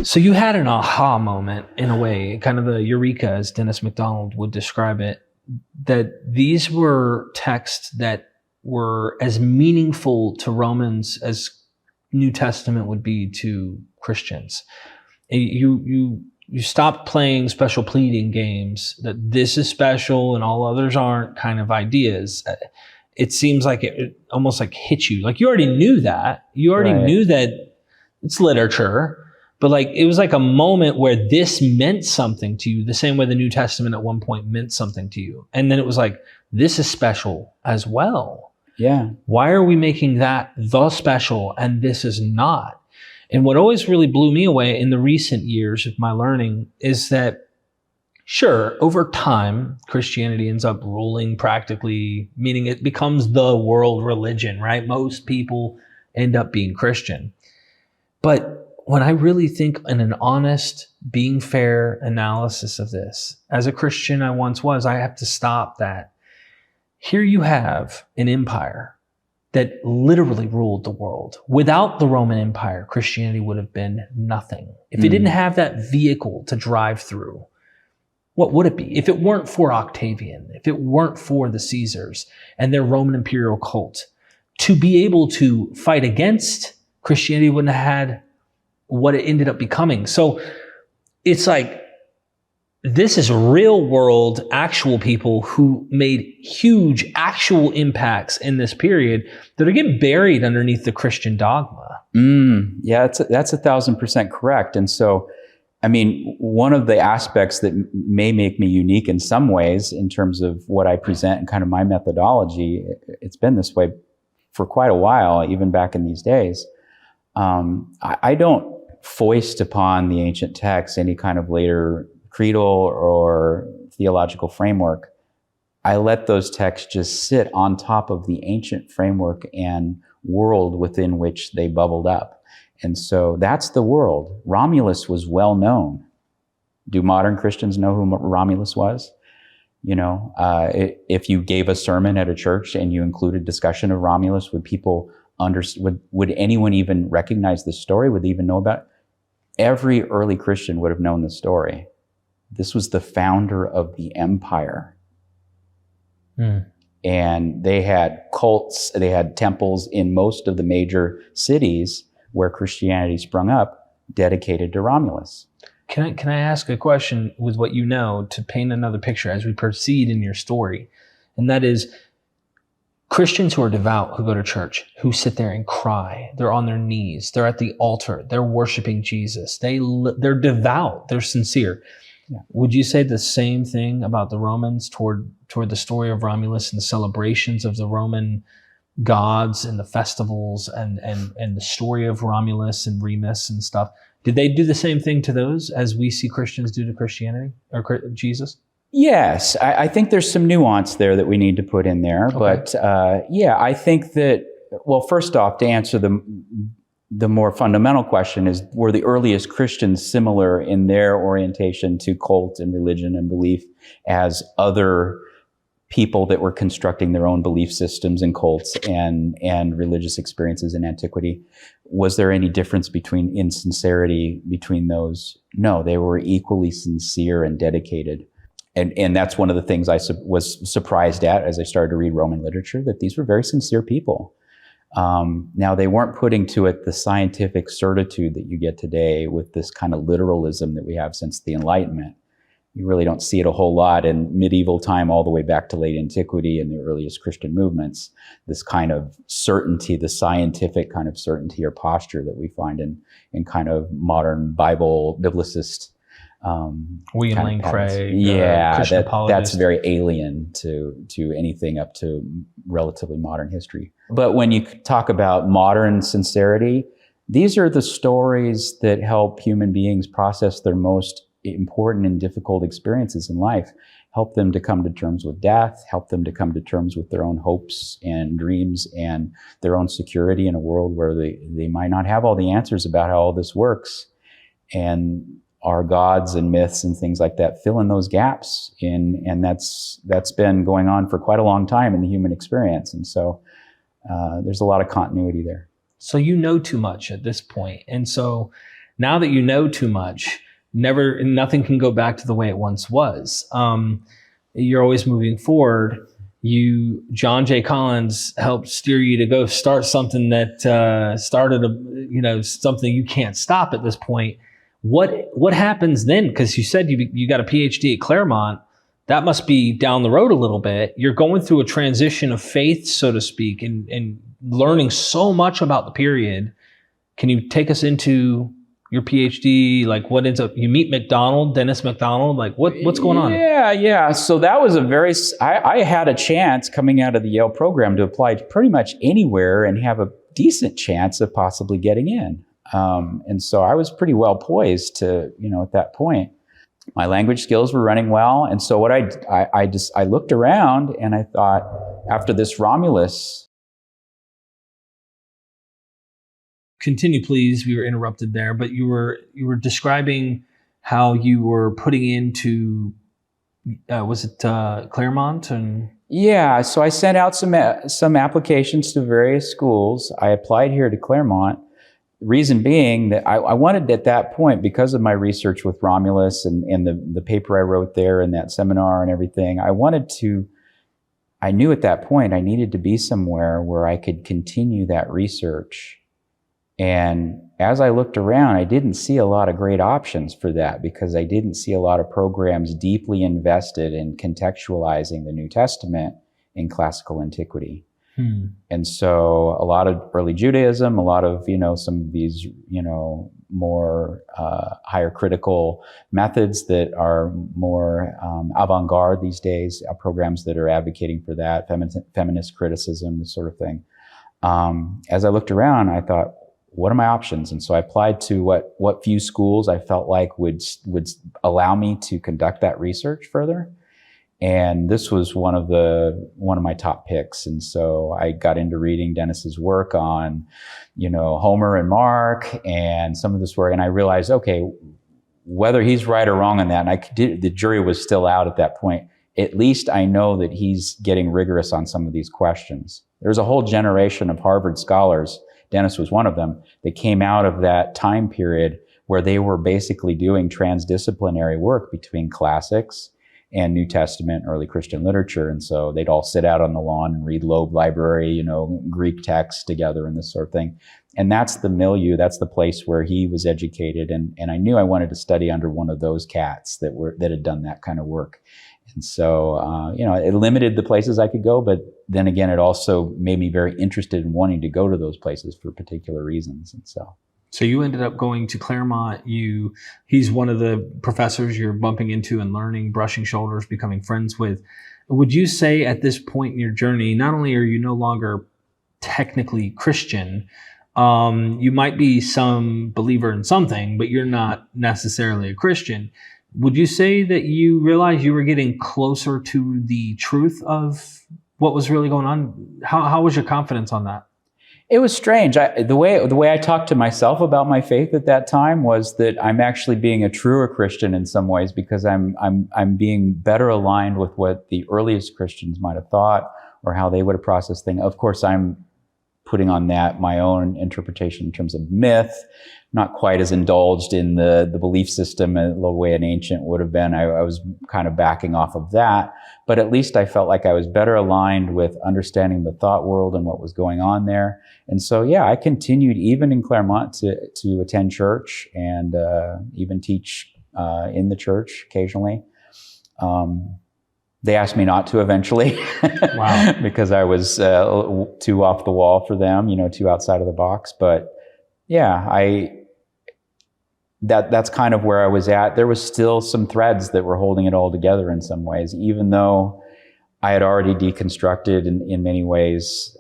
So you had an aha moment in a way, kind of the eureka, as Dennis MacDonald would describe it, that these were texts that were as meaningful to Romans as New Testament would be to Christians. You stopped playing special pleading games that this is special and all others aren't kind of ideas. It seems like it almost like hit you. Like you already knew that. You already knew that it's literature. But like it was like a moment where this meant something to you, the same way the New Testament at one point meant something to you. And then it was like, this is special as well. Yeah. Why are we making that the special and this is not? And what always really blew me away in the recent years of my learning is that, sure, over time, Christianity ends up ruling practically, meaning it becomes the world religion, right? Most people end up being Christian. But when I really think in an honest, being fair analysis of this, as a Christian I once was, I have to stop that. Here you have an empire that literally ruled the world. Without the Roman Empire, Christianity would have been nothing. If it didn't have that vehicle to drive through, what would it be? If it weren't for Octavian, if it weren't for the Caesars and their Roman imperial cult, to be able to fight against Christianity wouldn't have had what it ended up becoming. So it's like, this is real world, actual people who made huge actual impacts in this period that are getting buried underneath the Christian dogma. Yeah, that's 1,000% correct. And so, I mean, one of the aspects that may make me unique in some ways in terms of what I present and kind of my methodology, it's been this way for quite a while, even back in these days. I don't foist upon the ancient texts any kind of later creedal or theological framework. I let those texts just sit on top of the ancient framework and world within which they bubbled up. And so that's the world. Romulus was well known. Do modern Christians know who Romulus was? You know, if you gave a sermon at a church and you included discussion of Romulus, would people would anyone even recognize the story? Would they even know about it? Every early Christian would have known the story. This was the founder of the empire. And they had cults, they had temples in most of the major cities where Christianity sprung up, dedicated to Romulus. Can I ask a question with what you know to paint another picture as we proceed in your story? And that is, Christians who are devout, who go to church, who sit there and cry, they're on their knees, they're at the altar, they're worshiping Jesus, they're devout, they're sincere. Yeah. Would you say the same thing about the Romans toward the story of Romulus and the celebrations of the Roman gods and the festivals and the story of Romulus and Remus and stuff? Did they do the same thing to those as we see Christians do to Christianity or Jesus? Yes, I think there's some nuance there that we need to put in there. Okay. But yeah, I think that, well, first off, to answer the more fundamental question is, were the earliest Christians similar in their orientation to cult and religion and belief as other people that were constructing their own belief systems and cults and religious experiences in antiquity? Was there any difference in sincerity between those? No, they were equally sincere and dedicated. And that's one of the things I was surprised at as I started to read Roman literature, that these were very sincere people. Now, they weren't putting to it the scientific certitude that you get today with this kind of literalism that we have since the Enlightenment. You really don't see it a whole lot in medieval time all the way back to late antiquity and the earliest Christian movements. This kind of certainty, the scientific kind of certainty or posture that we find in kind of modern biblicist William Lane Craig, yeah, that's very alien to anything up to relatively modern history. But when you talk about modern sincerity, these are the stories that help human beings process their most important and difficult experiences in life, help them to come to terms with death, help them to come to terms with their own hopes and dreams and their own security in a world where they might not have all the answers about how all this works. And our gods and myths and things like that fill in those gaps, and that's been going on for quite a long time in the human experience. And so there's a lot of continuity there. So you know too much at this point. And so Now that you know too much, nothing can go back to the way it once was. You're always moving forward. John J. Collins helped steer you to go start something that started something you can't stop at this point. What happens then? Because you said you got a PhD at Claremont. That must be down the road a little bit. You're going through a transition of faith, so to speak, and learning so much about the period. Can you take us into your PhD? Like, what ends up? You meet Dennis MacDonald. Like, what's going on? Yeah. So that was I had a chance coming out of the Yale program to apply to pretty much anywhere and have a decent chance of possibly getting in. And so I was pretty well poised to, at that point. My language skills were running well. And so what I looked around and I thought, after this Romulus. Continue, please. We were interrupted there, but you were describing how you were putting into, was it Claremont? And yeah, so I sent out some applications to various schools. I applied here to Claremont. Reason being that I wanted at that point, because of my research with Romulus and the paper I wrote there and that seminar and everything, I knew at that point I needed to be somewhere where I could continue that research. And as I looked around, I didn't see a lot of great options for that because I didn't see a lot of programs deeply invested in contextualizing the New Testament in classical antiquity. And so a lot of early Judaism, a lot of, some of these, more higher critical methods that are more avant-garde these days, programs that are advocating for that, feminist criticism, this sort of thing. As I looked around, I thought, what are my options? And so I applied to what few schools I felt like would allow me to conduct that research further. And this was one of my top picks. And so I got into reading Dennis's work on, Homer and Mark and some of this work. And I realized, okay, whether he's right or wrong on that, and the jury was still out at that point, at least I know that he's getting rigorous on some of these questions. There's a whole generation of Harvard scholars, Dennis was one of them, that came out of that time period where they were basically doing transdisciplinary work between classics and New Testament, early Christian literature. And so they'd all sit out on the lawn and read Loeb Library, Greek texts together and this sort of thing. And that's the milieu, that's the place where he was educated. And I knew I wanted to study under one of those cats that had done that kind of work. And so, it limited the places I could go, but then again, it also made me very interested in wanting to go to those places for particular reasons. And so you ended up going to Claremont. He's one of the professors you're bumping into and learning, brushing shoulders, becoming friends with. Would you say at this point in your journey, not only are you no longer technically Christian, you might be some believer in something, but you're not necessarily a Christian. Would you say that you realized you were getting closer to the truth of what was really going on? How was your confidence on that? It was strange. The way I talked to myself about my faith at that time was that I'm actually being a truer Christian in some ways because I'm being better aligned with what the earliest Christians might have thought or how they would have processed things. Of course, I'm putting on that my own interpretation in terms of myth, not quite as indulged in the belief system the way an ancient would have been. I was kind of backing off of that, but at least I felt like I was better aligned with understanding the thought world and what was going on there. And so, yeah, I continued even in Claremont to attend church and even teach in the church occasionally. They asked me not to eventually. Wow. Because I was too off the wall for them, too outside of the box. But yeah, that's kind of where I was at. There was still some threads that were holding it all together in some ways, even though I had already deconstructed in many ways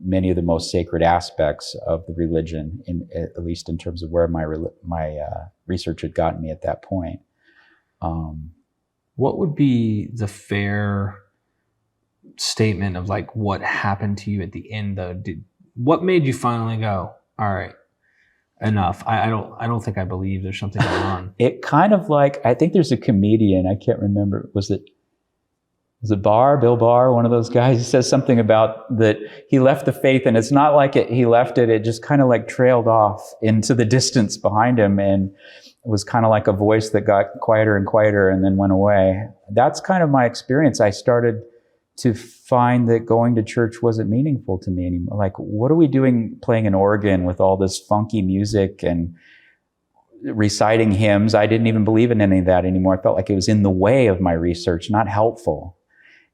many of the most sacred aspects of the religion, at least in terms of where my research had gotten me at that point. What would be the fair statement of like what happened to you at the end though? What made you finally go, all right, enough? I don't think I believe there's something going on. It kind of like, I think there's a comedian, I can't remember, was it is it Bill Barr, one of those guys? He says something about that he left the faith, and it's not like he left it, it just kind of like trailed off into the distance behind him, and it was kind of like a voice that got quieter and quieter and then went away. That's kind of my experience. I started to find that going to church wasn't meaningful to me anymore. Like, what are we doing playing an organ with all this funky music and reciting hymns? I didn't even believe in any of that anymore. I felt like it was in the way of my research, not helpful.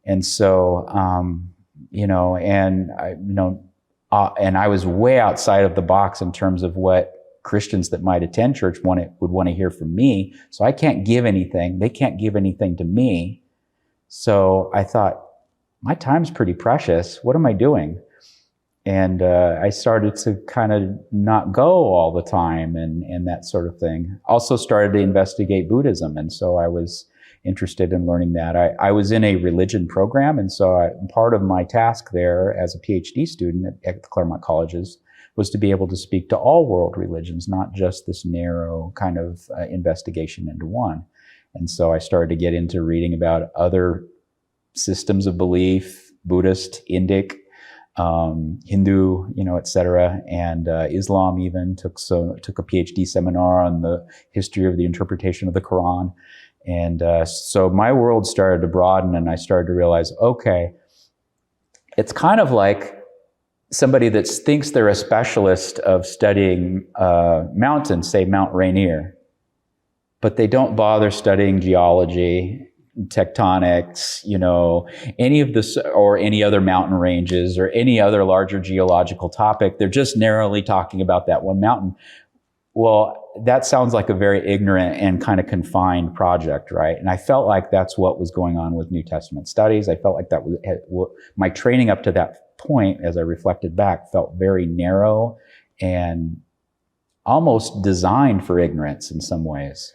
And so, and I was way outside of the box in terms of what Christians that might attend church would want to hear from me. So I can't give anything. They can't give anything to me. So I thought, my time's pretty precious. What am I doing? And I started to kind of not go all the time and that sort of thing. Also started to investigate Buddhism. And so I was interested in learning that. I was in a religion program. And so part of my task there as a PhD student at the Claremont Colleges was to be able to speak to all world religions, not just this narrow kind of investigation into one. And so I started to get into reading about other systems of belief, Buddhist, Indic, Hindu, et cetera, and Islam even. Took a PhD seminar on the history of the interpretation of the Quran. And so my world started to broaden, and I started to realize, okay, it's kind of like somebody that thinks they're a specialist of studying mountains, say Mount Rainier, but they don't bother studying geology, tectonics, any of this, or any other mountain ranges, or any other larger geological topic. They're just narrowly talking about that one mountain. Well, that sounds like a very ignorant and kind of confined project, right? And I felt like that's what was going on with New Testament studies. I felt like that was my training up to that point, as I reflected back, felt very narrow and almost designed for ignorance in some ways.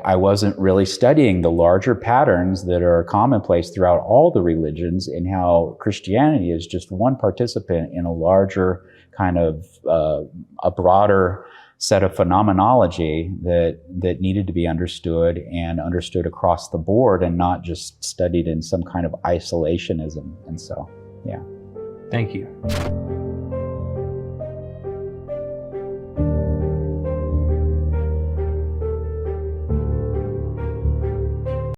I wasn't really studying the larger patterns that are commonplace throughout all the religions, and how Christianity is just one participant in a larger kind of a broader set of phenomenology that needed to be understood, and understood across the board, and not just studied in some kind of isolationism. And so, yeah. Thank you.